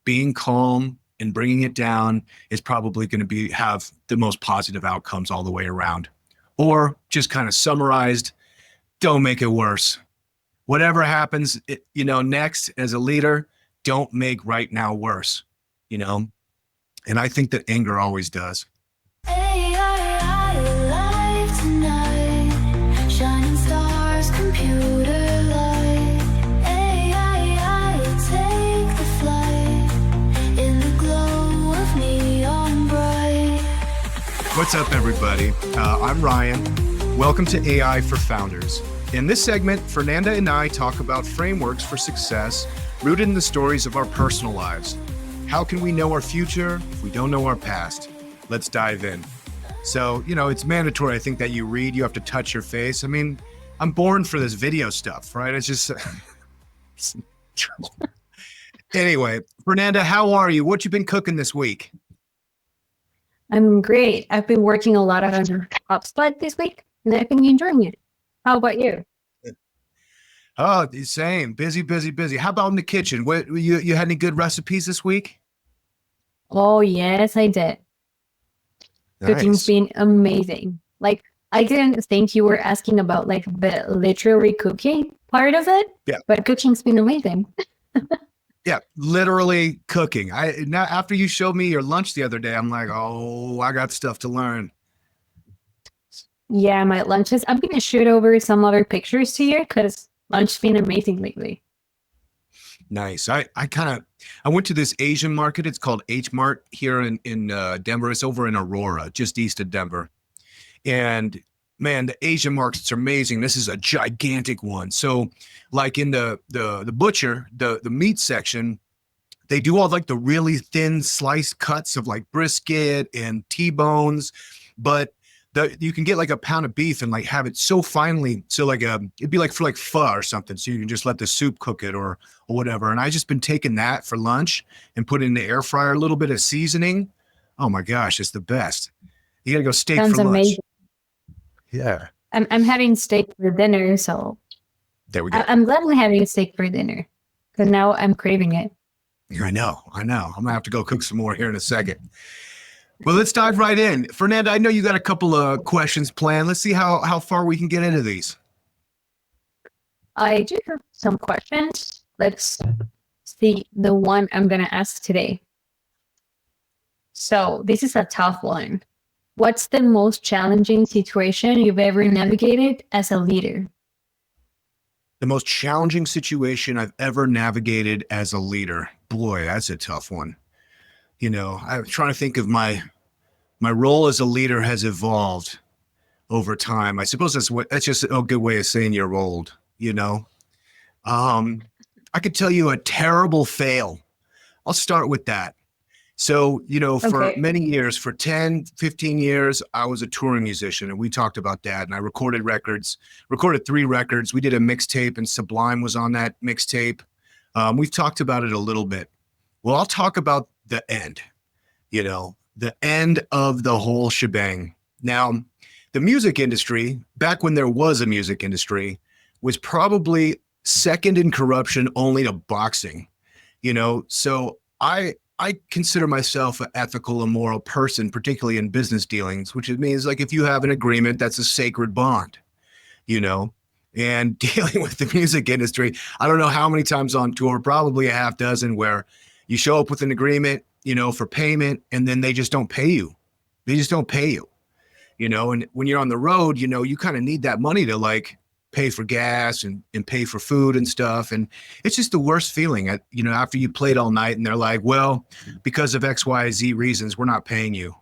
being calm and bringing it down is probably going to have the most positive outcomes all the way around. Or just kind of summarized, don't make it worse. Whatever happens, next as a leader, don't make right now worse, And I think that anger always does. What's up, everybody? I'm Ryan. Welcome to AI for Founders. In this segment, Fernanda and I talk about frameworks for success rooted in the stories of our personal lives. How can we know our future if we don't know our past? Let's dive in. So, it's mandatory, I think, that you read. You have to touch your face. I mean, I'm born for this video stuff, right? It's just... Anyway, Fernanda, how are you? What you been cooking this week? I'm great. I've been working a lot on HubSpot this week, and I've been enjoying it. How about you? Oh, the same. Busy. How about in the kitchen? What you had any good recipes this week? Oh, yes, I did. Nice. Cooking's been amazing. Like, I didn't think you were asking about like the literary cooking part of it. Yeah. But cooking's been amazing. Yeah, literally cooking. Now after you showed me your lunch the other day, I'm like, oh, I got stuff to learn. Yeah, my lunches. I'm gonna shoot over some other pictures to you because lunch's been amazing lately. Nice. I went to this Asian market. It's called H Mart here in Denver. It's over in Aurora, just east of Denver. And man, the Asian markets are amazing. This is a gigantic one. So like in the butcher, the meat section, they do all like the really thin sliced cuts of like brisket and T-bones, but you can get like a pound of beef and like have it so finely. So like it'd be like for like pho or something. So you can just let the soup cook it or whatever. And I just been taking that for lunch and put it in the air fryer, a little bit of seasoning. Oh my gosh, it's the best. You gotta go steak Sounds for lunch. amazing. Yeah. I'm having steak for dinner, so There we go. I'm glad I'm having steak for dinner because now I'm craving it. I know. I'm gonna have to go cook some more here in a second. Well, let's dive right in. Fernanda, I know you got a couple of questions planned. Let's see how far we can get into these. I do have some questions. Let's see the one I'm gonna ask today. So this is a tough one. What's the most challenging situation you've ever navigated as a leader? The most challenging situation I've ever navigated as a leader. Boy, that's a tough one. I'm trying to think of my role as a leader has evolved over time. I suppose that's just a good way of saying you're old, I could tell you a terrible fail. I'll start with that. So, for many years, for 10, 15 years, I was a touring musician, and we talked about that. And I recorded 3 records. We did a mixtape, and Sublime was on that mixtape. We've talked about it a little bit. Well, I'll talk about the end, the end of the whole shebang. Now, the music industry, back when there was a music industry, was probably second in corruption only to boxing, So I consider myself an ethical and moral person, particularly in business dealings, which means like if you have an agreement, that's a sacred bond, and dealing with the music industry, I don't know how many times on tour, probably a half dozen, where you show up with an agreement, for payment, and then they just don't pay you. They just don't pay you, and when you're on the road, you kind of need that money to like pay for gas and pay for food and stuff. And it's just the worst feeling, after you played all night and they're like, well, because of X, Y, Z reasons, we're not paying you.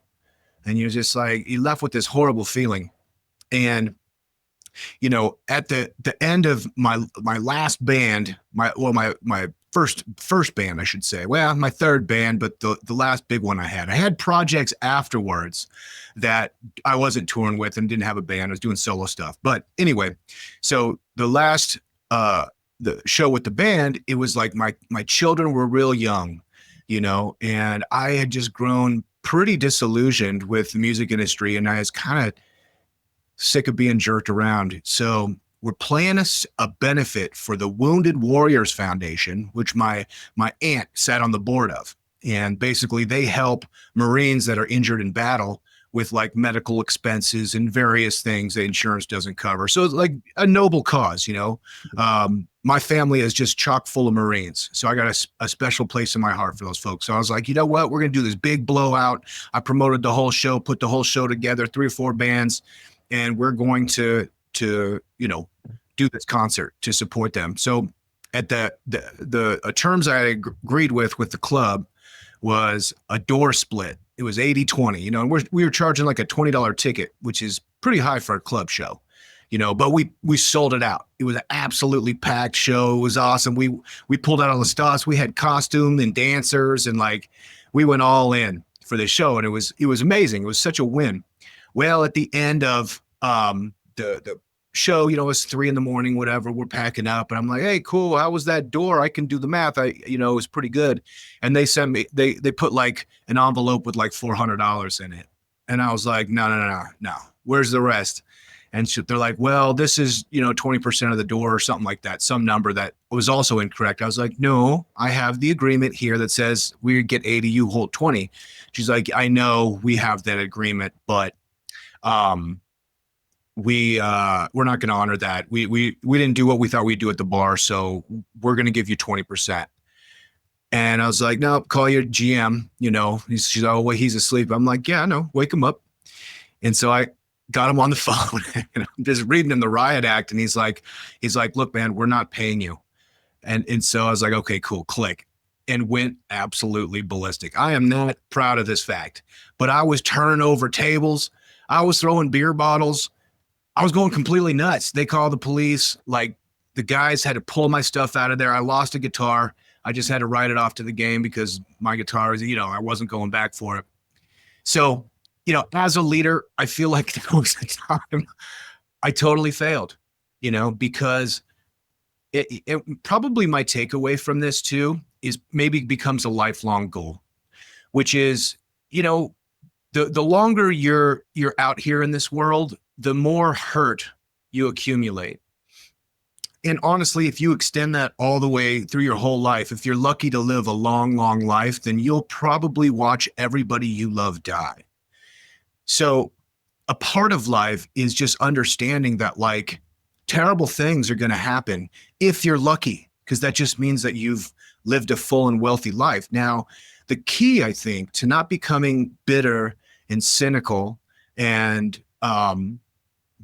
And you're just like, you're left with this horrible feeling. And, at the end of my last band, my first band, I should say, well, my third band, but the last big one I had projects afterwards that I wasn't touring with and didn't have a band. I was doing solo stuff. But anyway, so the last, the show with the band, it was like my children were real young, and I had just grown pretty disillusioned with the music industry, and I was kind of sick of being jerked around. So we're playing a benefit for the Wounded Warriors Foundation, which my aunt sat on the board of. And basically they help Marines that are injured in battle with like medical expenses and various things that insurance doesn't cover. So it's like a noble cause, you know. My family is just chock full of Marines. So I got a special place in my heart for those folks. So I was like, you know what? We're going to do this big blowout. I promoted the whole show, put the whole show together, 3 or 4 bands, and we're going to, you know, do this concert to support them. So at the terms I agreed with the club was a door split. It was 80-20, you know, and we were charging like a $20 ticket, which is pretty high for a club show, you know, but we sold it out. It was an absolutely packed show. It was awesome. We pulled out all the stops. We had costume and dancers, and like we went all in for this show, and it was amazing. It was such a win. Well, at the end of the show, you know, it's 3 a.m, whatever, we're packing up, and I'm like, hey, cool, how was that door? I can do the math. You know, it was pretty good. And they sent me, they put like an envelope with like $400 in it. And I was like, no. Where's the rest? And they're like, well, this is, you know, 20% of the door or something like that, some number that was also incorrect. I was like, no, I have the agreement here that says we get 80, you hold 20. She's like, I know we have that agreement, but we're not going to honor that. We didn't do what we thought we'd do at the bar, so we're going to give you 20%. And I was like, no, call your GM. You know, she's like, oh, well, he's asleep. I'm like, yeah, no, wake him up. And so I got him on the phone, and I'm just reading him the riot act, and he's like, look, man, we're not paying you. And so I was like, okay, cool, click, and went absolutely ballistic. I am not proud of this fact, but I was turning over tables. I was throwing beer bottles. I was going completely nuts. They called the police. Like, the guys had to pull my stuff out of there. I lost a guitar. I just had to write it off to the game because my guitar is, you know, I wasn't going back for it. So, you know, as a leader, I feel like there was a time I totally failed, you know, because it probably my takeaway from this too is maybe becomes a lifelong goal, which is, you know, the longer you're out here in this world, the more hurt you accumulate. And honestly, if you extend that all the way through your whole life, if you're lucky to live a long, long life, then you'll probably watch everybody you love die. So a part of life is just understanding that like terrible things are going to happen if you're lucky, because that just means that you've lived a full and wealthy life. Now, the key, I think, to not becoming bitter and cynical and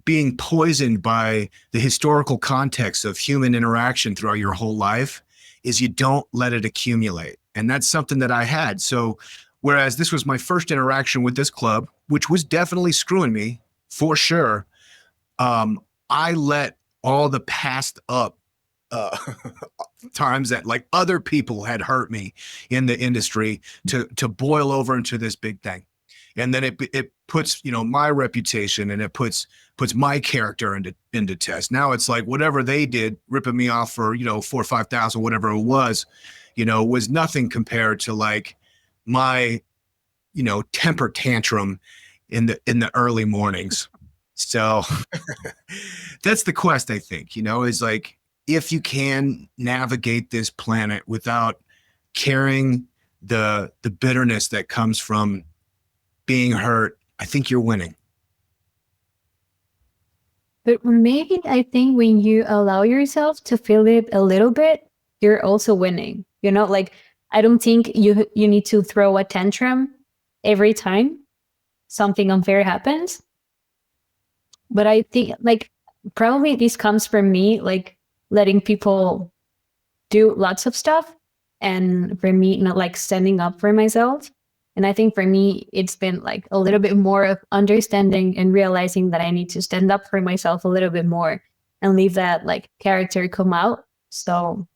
being poisoned by the historical context of human interaction throughout your whole life is you don't let it accumulate. And that's something that I had. So whereas this was my first interaction with this club, which was definitely screwing me for sure, I let all the passed up times that like other people had hurt me in the industry to boil over into this big thing. And then it puts, you know, my reputation, and it puts my character into test. Now it's like whatever they did, ripping me off for, you know, 4,000 or 5,000, whatever it was, you know, was nothing compared to like my, you know, temper tantrum in the early mornings. So that's the quest, I think, you know, is like, if you can navigate this planet without carrying the bitterness that comes from being hurt, I think you're winning. But maybe I think when you allow yourself to feel it a little bit, you're also winning. You know, like I don't think you need to throw a tantrum every time something unfair happens. But I think like probably this comes from me like letting people do lots of stuff, and for me not like standing up for myself. And I think for me, it's been like a little bit more of understanding and realizing that I need to stand up for myself a little bit more and leave that like character come out. So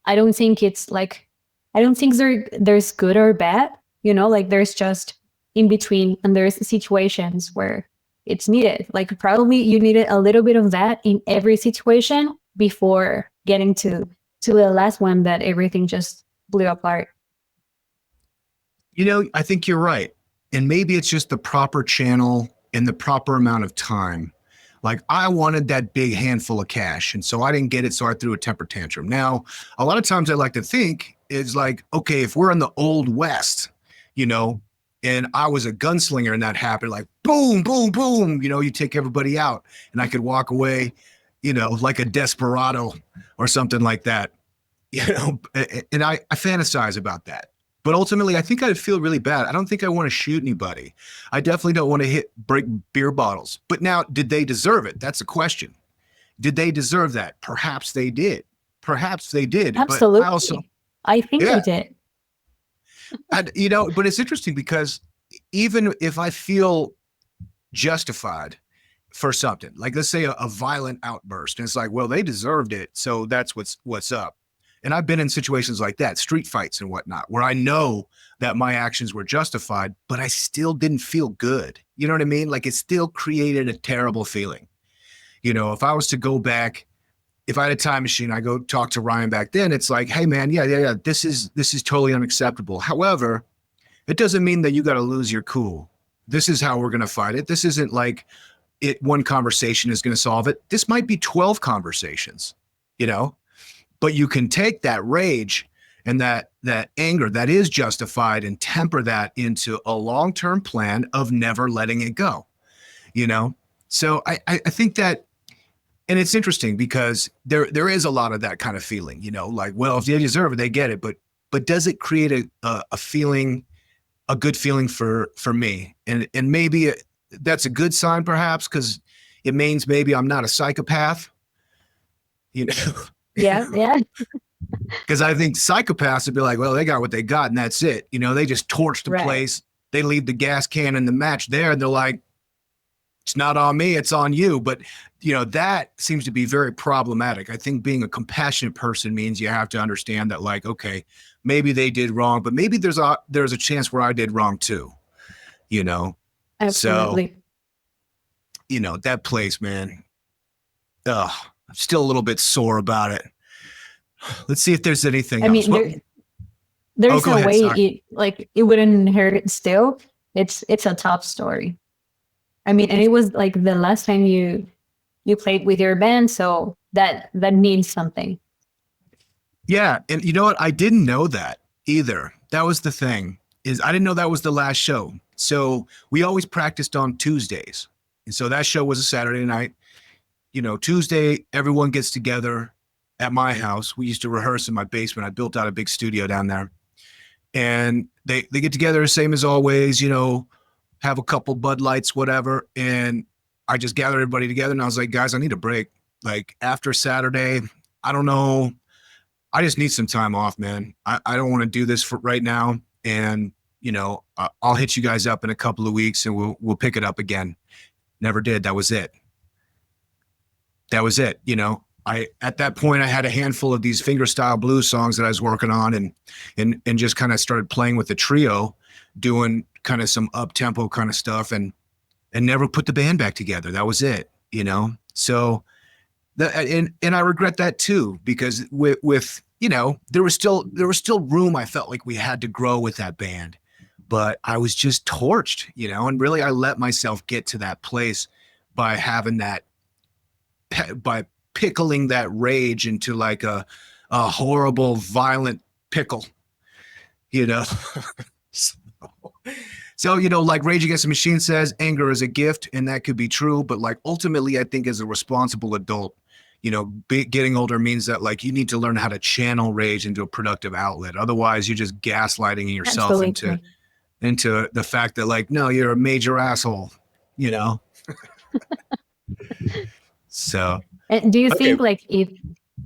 I don't think it's like, I don't think there's good or bad, you know, like there's just in between, and there's situations where it's needed. Like probably you needed a little bit of that in every situation before getting to the last one that everything just blew apart. You know, I think you're right. And maybe it's just the proper channel and the proper amount of time. Like I wanted that big handful of cash. And so I didn't get it. So I threw a temper tantrum. Now, a lot of times I like to think is like, okay, if we're in the old West, you know, and I was a gunslinger and that happened, like boom, boom, boom, you know, you take everybody out and I could walk away, you know, like a desperado or something like that, you know, and I fantasize about that. But ultimately, I think I'd feel really bad. I don't think I want to shoot anybody. I definitely don't want to break beer bottles. But now, did they deserve it? That's a question. Did they deserve that? Perhaps they did. Perhaps they did. But I also, Absolutely. I think they yeah, did. you know, but it's interesting because even if I feel justified for something, like let's say a violent outburst, and it's like, well, they deserved it, so that's what's up. And I've been in situations like that, street fights and whatnot, where I know that my actions were justified, but I still didn't feel good. You know what I mean? Like it still created a terrible feeling. You know, if I was to go back, if I had a time machine, I go talk to Ryan back then. It's like, hey man, yeah. This is totally unacceptable. However, it doesn't mean that you got to lose your cool. This is how we're going to fight it. This isn't like one conversation is going to solve it. This might be 12 conversations, you know, but you can take that rage and that anger that is justified and temper that into a long-term plan of never letting it go, you know? So I think that, and it's interesting because there is a lot of that kind of feeling, you know, like, well, if they deserve it, they get it. But does it create a feeling, a good feeling for me? And maybe that's a good sign perhaps, because it means maybe I'm not a psychopath, you know? Yeah, yeah. Because I think psychopaths would be like, well, they got what they got and that's it. You know, they just torch the Right. place. They leave the gas can and the match there and they're like, it's not on me, it's on you. But, you know, that seems to be very problematic. I think being a compassionate person means you have to understand that, like, okay, maybe they did wrong, but maybe there's a chance where I did wrong too, you know? So, Absolutely. you know, that place, man, I'm still a little bit sore about it. Let's see if there's anything I else. mean, What? Oh, there's go no ahead. way Sorry. it wouldn't hurt still. It's a top story. I mean, and it was like the last time you played with your band, so that means something. Yeah, and you know what? I didn't know that either. That was the thing, is I didn't know that was the last show. So we always practiced on Tuesdays. And so that show was a Saturday night. You know, Tuesday, everyone gets together at my house. We used to rehearse in my basement. I built out a big studio down there. And they get together, same as always, you know, have a couple Bud Lights, whatever. And I just gathered everybody together and I was like, guys, I need a break. Like after Saturday, I don't know. I just need some time off, man. I don't want to do this for right now. And, you know, I'll hit you guys up in a couple of weeks and we'll pick it up again. Never did. That was it. That was it. You know, at that point I had a handful of these fingerstyle blues songs that I was working on and just kind of started playing with the trio, doing kind of some up tempo kind of stuff and never put the band back together. That was it, you know? So and I regret that too, because with you know, there was still room. I felt like we had to grow with that band, but I was just torched, you know, and really I let myself get to that place by having that, by pickling that rage into like a horrible, violent pickle, you know. so, so, you know, like Rage Against the Machine says, anger is a gift, and that could be true. But like ultimately, I think as a responsible adult, you know, getting older means that like you need to learn how to channel rage into a productive outlet. Otherwise, you're just gaslighting yourself Absolutely. into the fact that like, no, you're a major asshole, you know. So And do you okay, think like if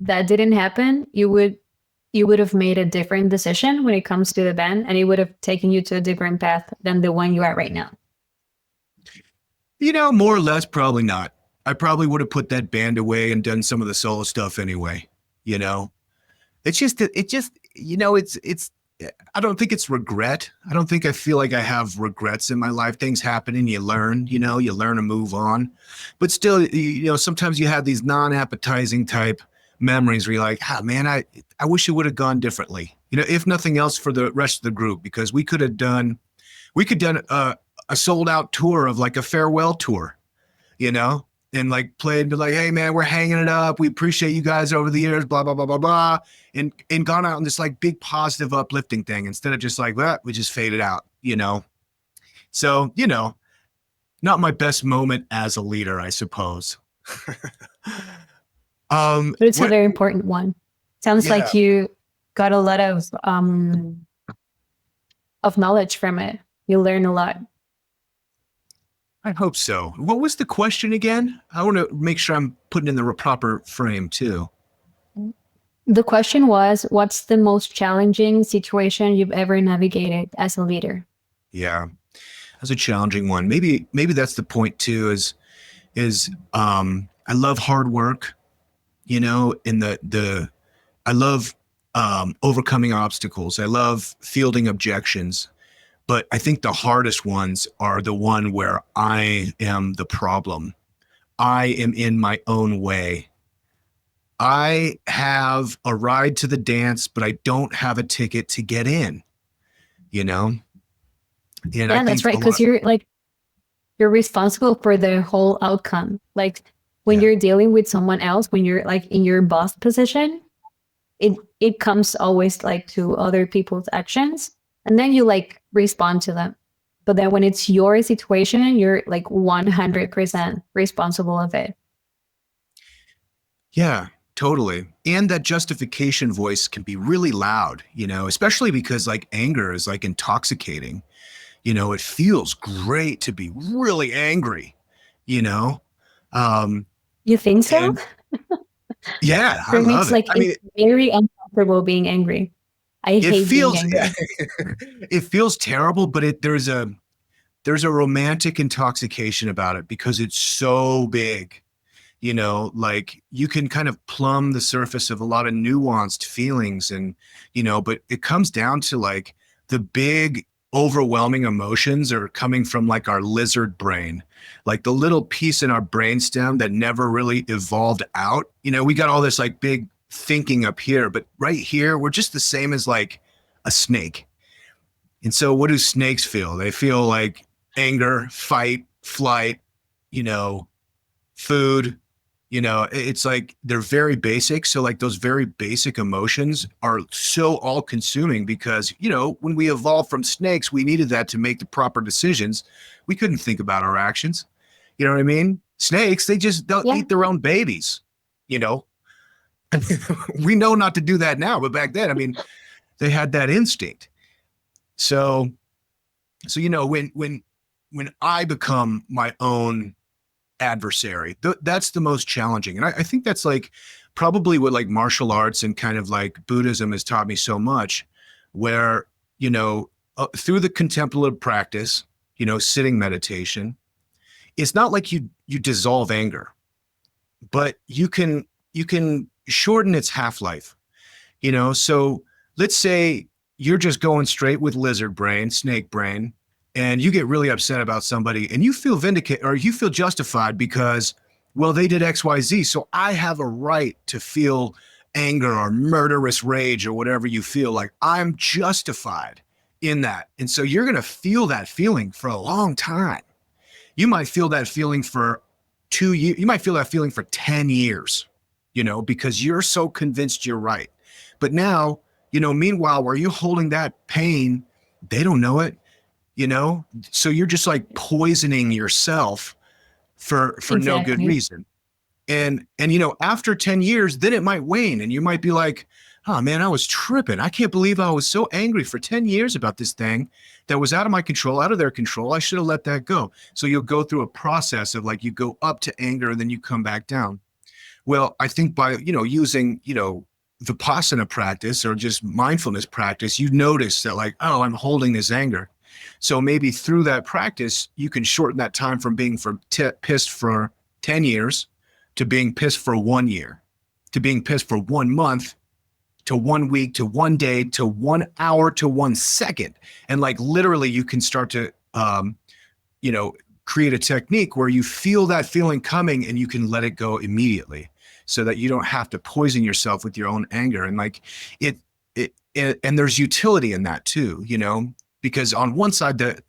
that didn't happen, you would have made a different decision when it comes to the band and it would have taken you to a different path than the one you are right now? you know, more or less, probably not. I probably would have put that band away and done some of the solo stuff anyway. You know, you know, it's I don't think it's regret. I don't think I feel like I have regrets in my life. Things happen and you learn, you know, you learn to move on. But still, you know, sometimes you have these non-appetizing type memories where you're like, ah, man, I wish it would have gone differently. You know, if nothing else for the rest of the group, because we could done a sold out tour of like a farewell tour, you know, and like played and be like, hey man, we're hanging it up. We appreciate you guys over the years, blah, blah, blah, blah, blah. And gone out on this like big positive uplifting thing instead of just like, well, we just faded out, you know? So, you know, not my best moment as a leader, I suppose. But it's a What, very important one. Sounds yeah, like you got a lot of knowledge from it. You learn a lot. I hope so. What was the question again? I want to make sure I'm putting in the proper frame too. The question was, what's the most challenging situation you've ever navigated as a leader? Yeah, that's a challenging one. Maybe that's the point too. Is I love hard work, you know, in the I love overcoming obstacles. I love fielding objections. But I think the hardest ones are the one where I am the problem. I am in my own way. I have a ride to the dance, but I don't have a ticket to get in, you know? And I Yeah, that's think right. a Because lot, you're responsible for the whole outcome. Like when yeah. you're dealing with someone else, when you're like in your boss position, it comes always like to other people's actions, and then you like respond to them. But then when it's your situation, you're like 100% responsible of it. Yeah, totally. And that justification voice can be really loud, you know, especially because like anger is like intoxicating. You know, it feels great to be really angry, you know? Um, You think so? and yeah, I For me, love it's it. like I it's mean, very uncomfortable being angry. I it hate being feels angry. it feels terrible, but there's a romantic intoxication about it because it's so big. You know, like you can kind of plumb the surface of a lot of nuanced feelings and, you know, but it comes down to like the big overwhelming emotions are coming from like our lizard brain, like the little piece in our brainstem that never really evolved out. You know, we got all this like big thinking up here, but right here, we're just the same as like a snake. And so what do snakes feel? They feel like anger, fight, flight, you know, food, you know, it's like they're very basic. So like those very basic emotions are so all consuming because, you know, when we evolved from snakes, we needed that to make the proper decisions. We couldn't think about our actions. You know what I mean? Snakes, they just don't Yeah. eat their own babies, you know. We know not to do that now, but back then, I mean, they had that instinct. So you know, when I become my own adversary. That's the most challenging. And I think that's like probably what like martial arts and kind of like Buddhism has taught me so much, where, you know, through the contemplative practice, you know, sitting meditation, it's not like you dissolve anger, but you can shorten its half-life, you know? So let's say you're just going straight with lizard brain, snake brain, and you get really upset about somebody and you feel vindicated or you feel justified because, well, they did XYZ. So I have a right to feel anger or murderous rage or whatever you feel like. I'm justified in that. And so you're going to feel that feeling for a long time. You might feel that feeling for 2 years. You might feel that feeling for 10 years, you know, because you're so convinced you're right. But now, you know, meanwhile, where you're holding that pain, they don't know it, you know? So you're just like poisoning yourself for no good Exactly. reason. And you know, after 10 years, then it might wane and you might be like, oh man, I was tripping. I can't believe I was so angry for 10 years about this thing that was out of my control, out of their control. I should have let that go. So you'll go through a process of like you go up to anger and then you come back down. Well, I think by, you know, using, you know, Vipassana practice or just mindfulness practice, you notice that like, oh, I'm holding this anger. So maybe through that practice, you can shorten that time from being pissed for 10 years to being pissed for 1 year, to being pissed for 1 month, to 1 week, to 1 day, to 1 hour, to 1 second. And like literally you can start to, you know, create a technique where you feel that feeling coming and you can let it go immediately so that you don't have to poison yourself with your own anger. And like it and there's utility in that too, you know, because on one side, the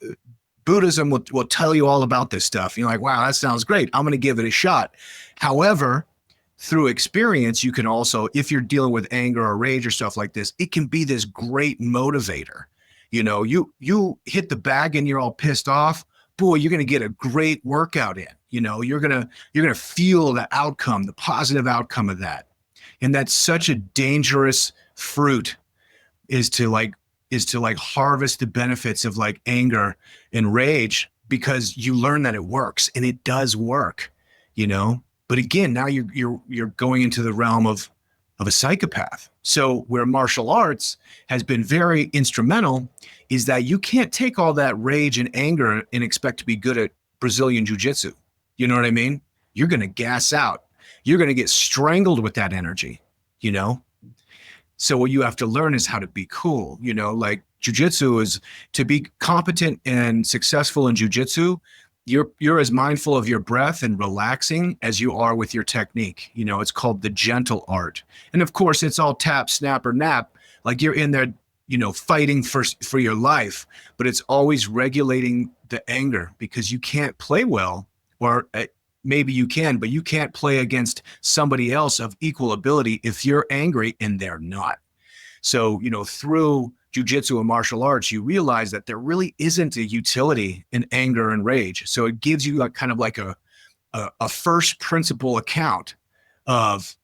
Buddhism will tell you all about this stuff. You're like, wow, that sounds great. I'm going to give it a shot. However, through experience, you can also, if you're dealing with anger or rage or stuff like this, it can be this great motivator. You hit the bag and you're all pissed off. Boy, you're going to get a great workout in. You're going to feel the outcome, the positive outcome of that. And that's such a dangerous fruit is to like harvest the benefits of like anger and rage, because you learn that it works, and it does work, But again, now you're going into the realm of a psychopath. So where martial arts has been very instrumental is that you can't take all that rage and anger and expect to be good at Brazilian Jiu-Jitsu. You know what I mean? You're going to gas out. You're going to get strangled with that energy, So what you have to learn is how to be cool, like jiu-jitsu is to be competent and successful in jiu-jitsu. You're as mindful of your breath and relaxing as you are with your technique. It's called the gentle art. And of course, it's all tap, snap, or nap. Like you're in there, fighting for your life, but it's always regulating the anger, because you can't play well, or maybe you can, but you can't play against somebody else of equal ability if you're angry and they're not. So, through jiu-jitsu and martial arts, you realize that there really isn't a utility in anger and rage. So it gives you kind of like a first principle account of,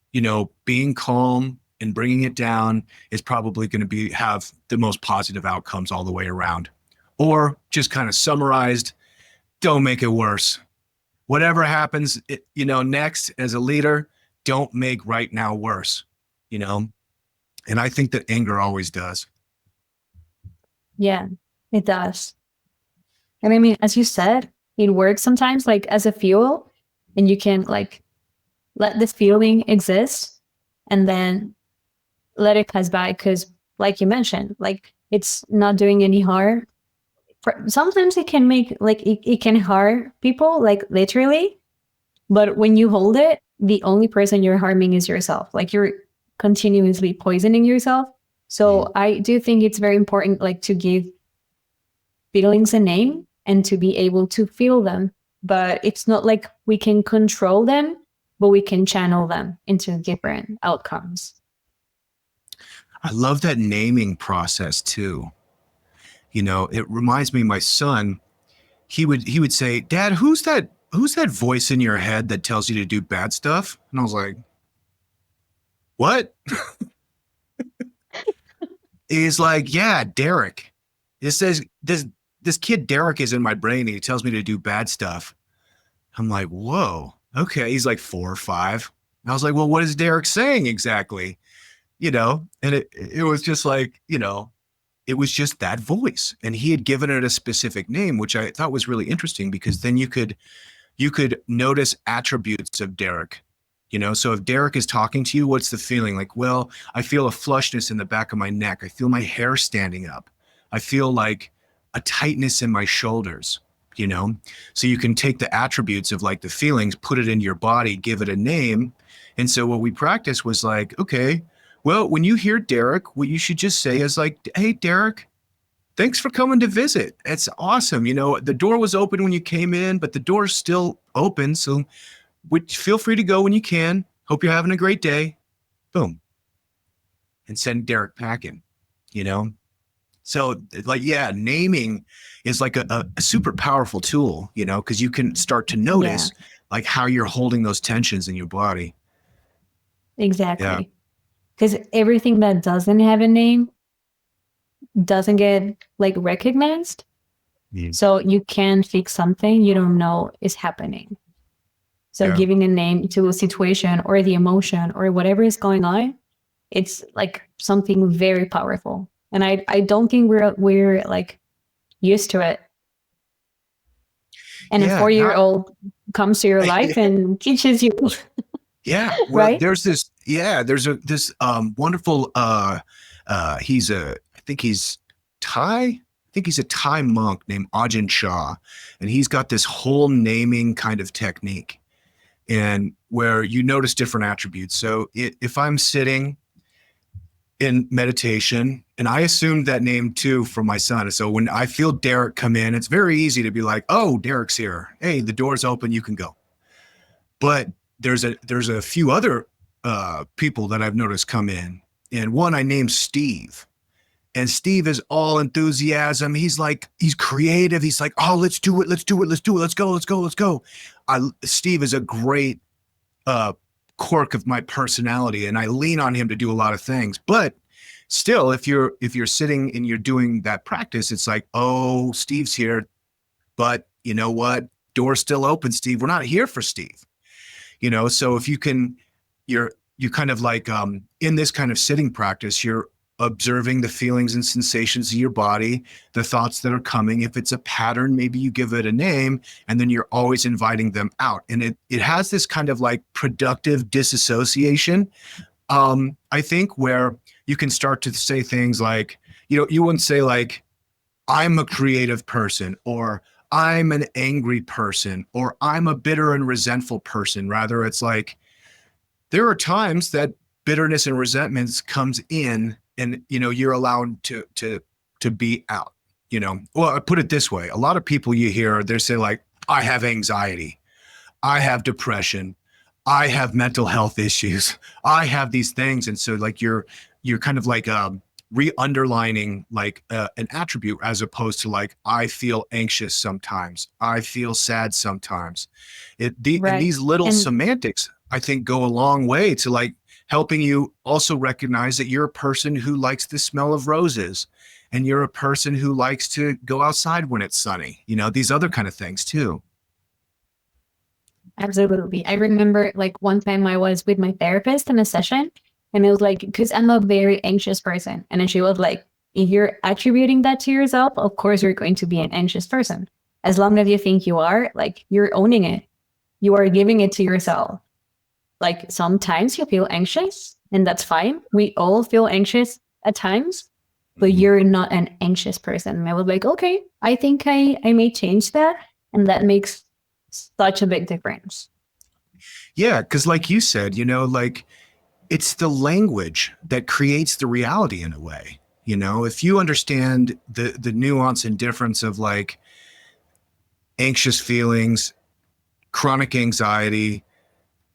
being calm and bringing it down is probably going to have the most positive outcomes all the way around. Or just kind of summarized, don't make it worse. Whatever happens, next as a leader, don't make right now worse, And I think that anger always does. Yeah, it does. And I mean, as you said, it works sometimes like as a fuel, and you can like let this feeling exist and then let it pass by. Because like you mentioned, like it's not doing any harm. Sometimes it can make like it can harm people, like literally. But when you hold it, the only person you're harming is yourself. Like you're continuously poisoning yourself. So I do think it's very important, like to give feelings a name and to be able to feel them. But it's not like we can control them, but we can channel them into different outcomes. I love that naming process too. It reminds me of my son. He would say, "Dad, who's that voice in your head that tells you to do bad stuff?" And I was like, "What?" He's like, "Yeah, Derek. It says this kid Derek is in my brain, and he tells me to do bad stuff." I'm like, "Whoa, okay." He's like 4 or 5. And I was like, "Well, what is Derek saying exactly?" And it was just like, it was just that voice, and he had given it a specific name, which I thought was really interesting, because then you could notice attributes of Derek. So if Derek is talking to you, what's the feeling? Like, well, I feel a flushness in the back of my neck. I feel my hair standing up. I feel like a tightness in my shoulders, So you can take the attributes of like the feelings, put it in your body, give it a name. And so what we practiced was like, okay, well, when you hear Derek, what you should just say is like, "Hey, Derek, thanks for coming to visit. It's awesome. The door was open when you came in, but the door's still open. So feel free to go when you can. Hope you're having a great day." Boom. And send Derek packing, So like, yeah, naming is like a super powerful tool, because you can start to notice like how you're holding those tensions in your body. Exactly. Because everything that doesn't have a name doesn't get like recognized. So you can fix something you don't know is happening. So giving a name to a situation or the emotion or whatever is going on, it's like something very powerful. And I don't think we're like used to it. And a 4-year-old comes to your life and teaches you. Yeah. Well, right? there's this wonderful I think he's Thai. I think he's a Thai monk named Ajahn Chah, and he's got this whole naming kind of technique, and where you notice different attributes. So if I'm sitting, in meditation. And I assumed that name too from my son. So when I feel Derek come in, it's very easy to be like, oh, Derek's here. Hey, the door's open, you can go. But there's a few other people that I've noticed come in. And one I named Steve. And Steve is all enthusiasm. He's like, he's creative. He's like, oh, let's do it. Let's do it. Let's do it. Let's go. Let's go. Let's go. Steve is a great uh, quirk of my personality, and I lean on him to do a lot of things. But still, if you're sitting and you're doing that practice, it's like, oh, Steve's here, but you know what? Door's still open, Steve. We're not here for Steve. So if you can, you kind of like in this kind of sitting practice, you're observing the feelings and sensations of your body, the thoughts that are coming. If it's a pattern, maybe you give it a name, and then you're always inviting them out. And it has this kind of like productive disassociation, I think, where you can start to say things like, you wouldn't say like, I'm a creative person, or I'm an angry person, or I'm a bitter and resentful person. Rather, it's like, there are times that bitterness and resentments comes in, and you're allowed to be out. Well, I put it this way: a lot of people you hear, they say like, I have anxiety, I have depression, I have mental health issues, I have these things. And so like you're kind of like re-underlining like an attribute, as opposed to like, I feel anxious sometimes, I feel sad sometimes. And Right. these little And semantics, I think, go a long way to like helping you also recognize that you're a person who likes the smell of roses, and you're a person who likes to go outside when it's sunny, these other kind of things too. absolutely. I remember like one time I was with my therapist in a session, and it was like, because I'm a very anxious person. And then she was like, if you're attributing that to yourself, of course you're going to be an anxious person. As long as you think you are, like you're owning it. You are giving it to yourself. Like sometimes you feel anxious, and that's fine. We all feel anxious at times, but Mhm. you're not an anxious person. And I was like, okay, I think I may change that. And that makes such a big difference. Yeah, because like you said, like it's the language that creates the reality in a way. If you understand the nuance and difference of like anxious feelings, chronic anxiety,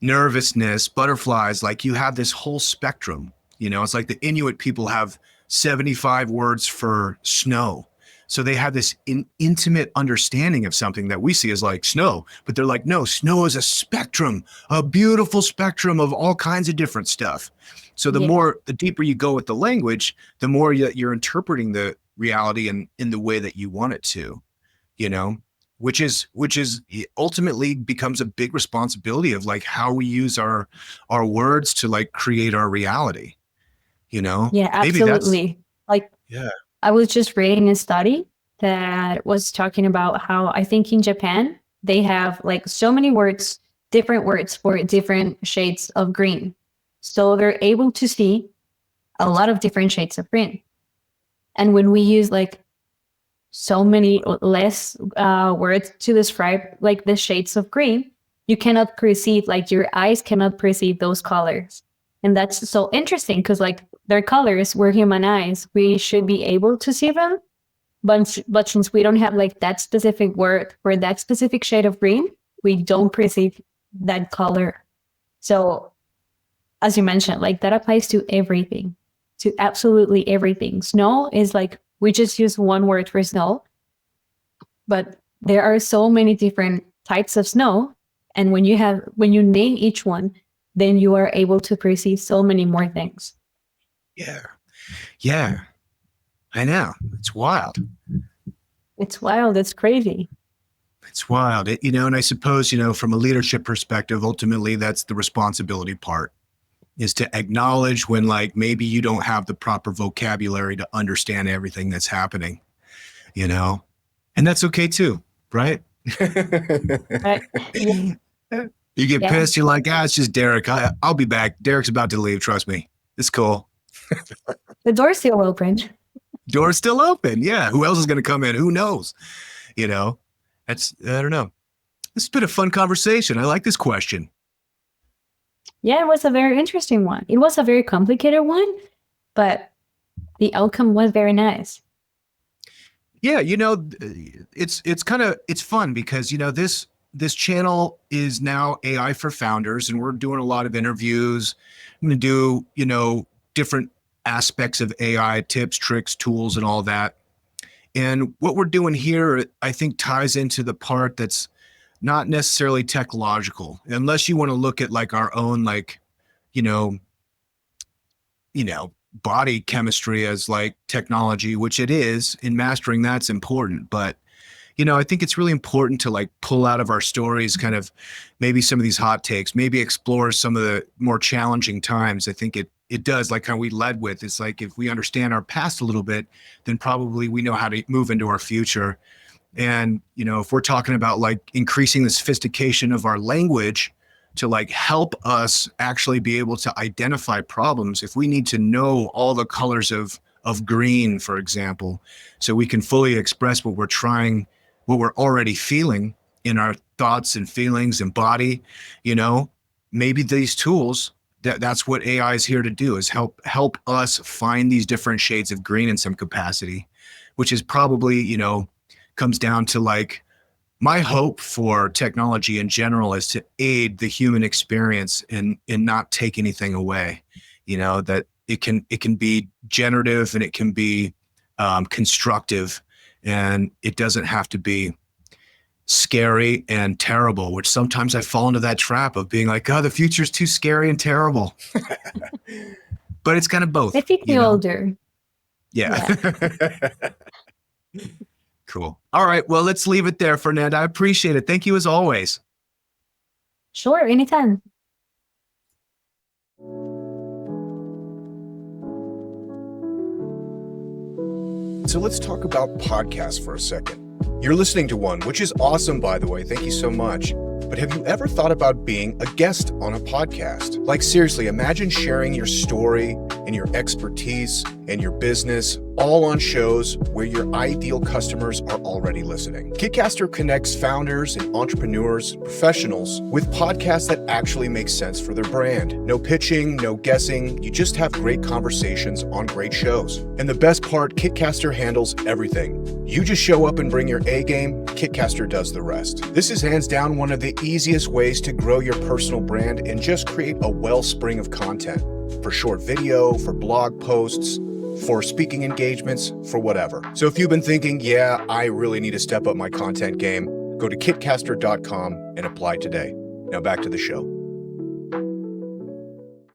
nervousness, butterflies, like you have this whole spectrum. It's like the Inuit people have 75 words for snow. So they have this intimate understanding of something that we see as like snow, but they're like, no, snow is a spectrum, a beautiful spectrum of all kinds of different stuff. So Yeah. the deeper you go with the language, the more you're interpreting the reality in the way that you want it to, you know which is ultimately becomes a big responsibility of like how we use our words to like create our reality. Yeah, Maybe that's absolutely. Like yeah. I was just reading a study that was talking about how I think in Japan, they have like so many words, different words for different shades of green. So they're able to see a lot of different shades of green. And when we use like so many less words to describe like the shades of green, you cannot perceive, like your eyes cannot perceive those colors. And that's so interesting because like they're colors, we're human eyes, we should be able to see them. But since we don't have like that specific word for that specific shade of green, we don't perceive that color. So as you mentioned, like that applies to everything, to absolutely everything. Snow is like, we just use one word for snow, but there are so many different types of snow. And when you name each one, then you are able to perceive so many more things. Yeah, yeah, I know, it's wild. It's wild. It's crazy. It's wild. And I suppose, from a leadership perspective, ultimately that's the responsibility part, is to acknowledge when like maybe you don't have the proper vocabulary to understand everything that's happening, you know and that's okay too, right? Right? Yeah. You get Yeah. pissed, you're like, it's just Derek. I'll be back. Derek's about to leave. Trust me. It's cool. The door's still open. Door's still open. Yeah. Who else is going to come in? Who knows? You know, I don't know. This has been a fun conversation. I like this question. Yeah, it was a very interesting one. It was a very complicated one, but the outcome was very nice. Yeah, it's fun because this channel is now AI for founders, and we're doing a lot of interviews. I'm going to do different aspects of AI tips, tricks, tools, and all that. And what we're doing here, I think, ties into the part that's not necessarily technological, unless you want to look at like our own you know you know, body chemistry as like technology, which it is, in mastering that's important. But, I think it's really important to like pull out of our stories kind of maybe some of these hot takes, maybe explore some of the more challenging times. I think it does, like how we led with, it's like if we understand our past a little bit, then probably we know how to move into our future. And, if we're talking about like increasing the sophistication of our language to like help us actually be able to identify problems, if we need to know all the colors of green, for example, so we can fully express what we're already feeling in our thoughts and feelings and body, maybe these tools, that's what AI is here to do, is help us find these different shades of green in some capacity, which is probably, comes down to like my hope for technology in general is to aid the human experience and not take anything away. That it can be generative and it can be constructive, and it doesn't have to be scary and terrible, which sometimes I fall into that trap of being like, oh, the future's too scary and terrible. But it's kind of both. I think the older. Yeah. Cool. All right. Well, let's leave it there, Fernanda. I appreciate it. Thank you as always. Sure, anytime. So let's talk about podcasts for a second. You're listening to one, which is awesome, by the way. Thank you so much. But have you ever thought about being a guest on a podcast? Like, seriously, imagine sharing your story and your expertise and your business all on shows where your ideal customers are already listening. Kitcaster connects founders and entrepreneurs, professionals, with podcasts that actually make sense for their brand. No pitching, no guessing. You just have great conversations on great shows. And the best part, Kitcaster handles everything. You just show up and bring your A game, Kitcaster does the rest. This is hands down one of the easiest ways to grow your personal brand and just create a wellspring of content for short video, for blog posts, for speaking engagements, for whatever. So if you've been thinking, yeah, I really need to step up my content game, go to kitcaster.com and apply today. Now back to the show.